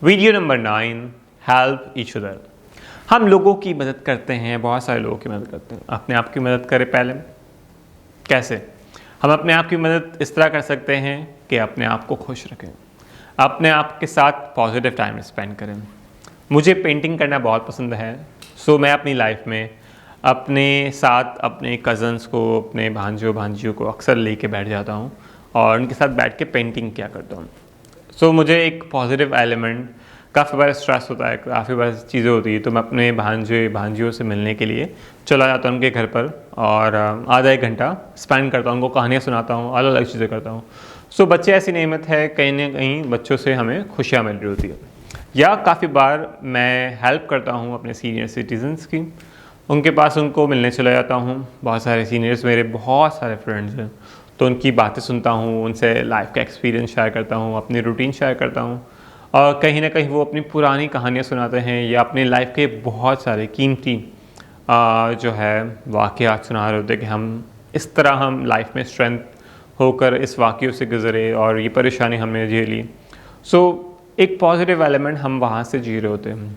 Video number 9, help each other. हम लोगों की मदद करते हैं, बहुत सारे लोगों की मदद करते हैं। अपने आप की मदद करें पहले। कैसे? हम अपने आप की मदद इस तरह कर सकते हैं कि अपने आप को खुश रखें, अपने आप के साथ पॉजिटिव टाइम स्पेंड करें। मुझे पेंटिंग करना बहुत पसंद है, सो मैं अपनी लाइफ में अपने साथ अपने कज़न्स को, अपने भांजियों को अक्सर लेके बैठ जाता हूँ और उनके साथ बैठ के पेंटिंग किया करता हूँ। सो मुझे एक पॉजिटिव एलिमेंट, काफ़ी बार स्ट्रेस होता है, काफ़ी बार चीज़ें होती है, तो मैं अपने भांजियों से मिलने के लिए चला जाता हूँ उनके घर पर और आधा एक घंटा स्पेंड करता हूँ, उनको कहानियाँ सुनाता हूँ, अलग अलग चीज़ें करता हूँ। सो बच्चे ऐसी नेमत है, कहीं ना कहीं बच्चों से हमें खुशियाँ मिल रही होती है। या काफ़ी बार मैं हेल्प करता हूँ अपने सीनियर सिटीजन्स की, उनके पास उनको मिलने चला जाता हूँ। बहुत सारे सीनियर्स, मेरे बहुत सारे फ्रेंड्स हैं, तो उनकी बातें सुनता हूँ, उनसे लाइफ का एक्सपीरियंस शेयर करता हूँ, अपनी रूटीन शेयर करता हूँ और कहीं ना कहीं वो अपनी पुरानी कहानियाँ सुनाते हैं या अपनी लाइफ के बहुत सारे कीमती जो है वाक़यात सुना रहे होते हैं कि हम इस तरह हम लाइफ में स्ट्रेंथ होकर इस वाक़यों से गुज़रे और ये परेशानी हमने झेली। सो एक पॉजिटिव एलिमेंट हम वहाँ से जी रहे होते हैं।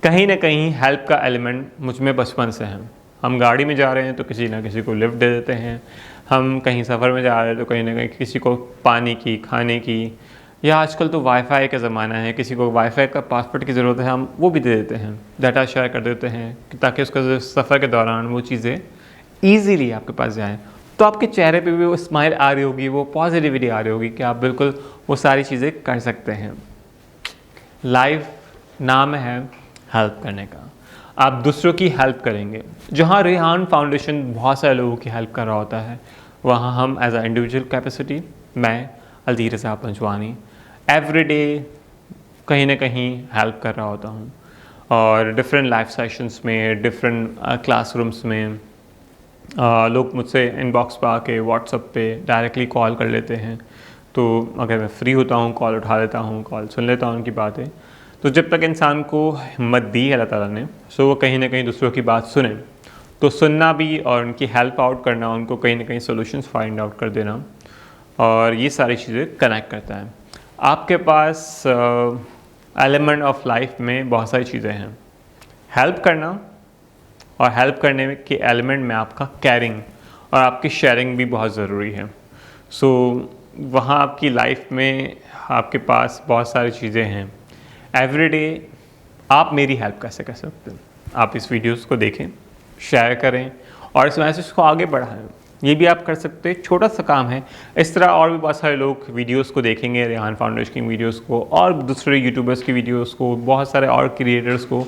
कहीं ना कहीं हेल्प का एलिमेंट मुझ में बचपन से है। हम गाड़ी में जा रहे हैं तो किसी ना किसी को लिफ्ट दे देते हैं, हम कहीं सफ़र में जा रहे हैं तो कहीं ना कहीं किसी को पानी की, खाने की, या आजकल तो वाईफाई का ज़माना है, किसी को वाईफाई का पासवर्ड की ज़रूरत है, हम वो भी दे देते हैं, डाटा शेयर कर देते हैं ताकि उसका सफ़र के दौरान वो चीज़ें ईज़िली आपके पास जाएँ। तो आपके चेहरे पे भी वो स्माइल आ रही होगी, वो पॉजिटिविटी आ रही होगी कि आप बिल्कुल वो सारी चीज़ें कर सकते हैं। लाइफ नाम है हेल्प करने का। आप दूसरों की हेल्प करेंगे। जहाँ रेहान फाउंडेशन बहुत सारे लोगों की हेल्प कर रहा होता है, वहाँ हम एज अ इंडिविजुअल कैपेसिटी, मैं अल्दीर रज़ा पंजवानी एवरीडे कहीं ना कहीं हेल्प कर रहा होता हूँ और डिफरेंट लाइफ सेशंस में, डिफरेंट क्लासरूम्स में लोग मुझसे इनबॉक्स पर आके व्हाट्सएप पे डायरेक्टली कॉल कर लेते हैं। तो अगर मैं फ्री होता हूँ, कॉल उठा लेता हूँ, कॉल सुन लेता हूँ उनकी बातें। तो जब तक इंसान को हिम्मत दी है अल्लाह ताला ने, सो वो कहीं ना कहीं दूसरों की बात सुने, तो सुनना भी और उनकी हेल्प आउट करना, उनको कहीं ना कहीं सोल्यूशंस फाइंड आउट कर देना, और ये सारी चीज़ें कनेक्ट करता है। आपके पास एलिमेंट ऑफ लाइफ में बहुत सारी चीज़ें हैं। हेल्प करना और हेल्प करने के एलिमेंट में आपका केयरिंग और आपकी शेयरिंग भी बहुत ज़रूरी है। सो वहाँ आपकी लाइफ में आपके पास बहुत सारी चीज़ें हैं। एवरीडे आप मेरी हेल्प कैसे कर सकते हैं? आप इस वीडियोस को देखें, शेयर करें और इस मैसेज को आगे बढ़ाएं। ये भी आप कर सकते हैं, छोटा सा काम है। इस तरह और भी बहुत सारे लोग वीडियोस को देखेंगे, रेहान फाउंडेशन की वीडियोस को और दूसरे यूट्यूबर्स की वीडियोस को, बहुत सारे और क्रिएटर्स को,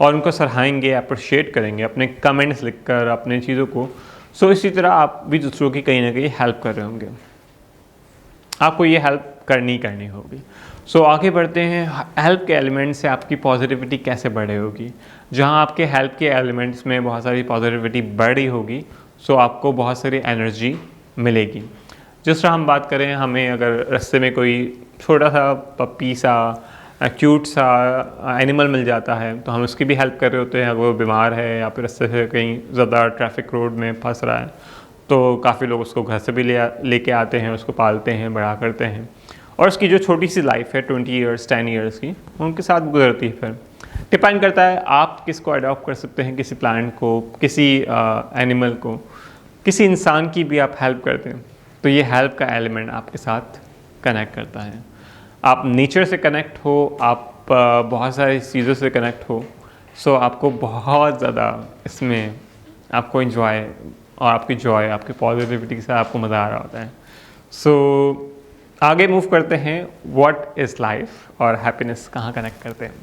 और उनको सराहेंगे, अप्रिशिएट करेंगे अपने कमेंट्स लिखकर अपने चीज़ों को। सो इसी तरह आप भी दूसरों की कहीं ना कहीं हेल्प कर रहे होंगे। आपको ये हेल्प करनी होगी। सो आगे बढ़ते हैं। हेल्प के एलिमेंट से आपकी पॉजिटिविटी कैसे बढ़े होगी? जहाँ आपके हेल्प के एलिमेंट्स में बहुत सारी पॉजिटिविटी बढ़ी होगी, सो आपको बहुत सारी एनर्जी मिलेगी। जिस तरह हम बात करें, हमें अगर रास्ते में कोई छोटा सा पप्पी सा क्यूट सा एनिमल मिल जाता है, तो हम उसकी भी हेल्प कर रहे होते हैं। अगर वो बीमार है या फिर रास्ते से कहीं ज़्यादा ट्रैफिक रोड में फंस रहा है, तो काफ़ी लोग उसको घर से भी लेके आते हैं, उसको पालते हैं, बड़ा करते हैं, और उसकी जो छोटी सी लाइफ है 20 ईयर्स 10 ईयर्स की, उनके साथ गुजरती है। फिर डिपेंड करता है आप किसको अडॉप्ट कर सकते हैं, किसी प्लांट को, किसी एनिमल को, किसी इंसान की भी आप हेल्प करते हैं, तो ये हेल्प का एलिमेंट आपके साथ कनेक्ट करता है। आप नेचर से कनेक्ट हो, आप बहुत सारी चीज़ों से कनेक्ट हो, सो आपको बहुत ज़्यादा इसमें आपको इंजॉय और आपकी जॉय, आपकी पॉजिटिविटी से आपको मज़ा आ रहा होता है। सो आगे मूव करते हैं, व्हाट इज़ लाइफ और हैप्पीनेस कहाँ कनेक्ट करते हैं।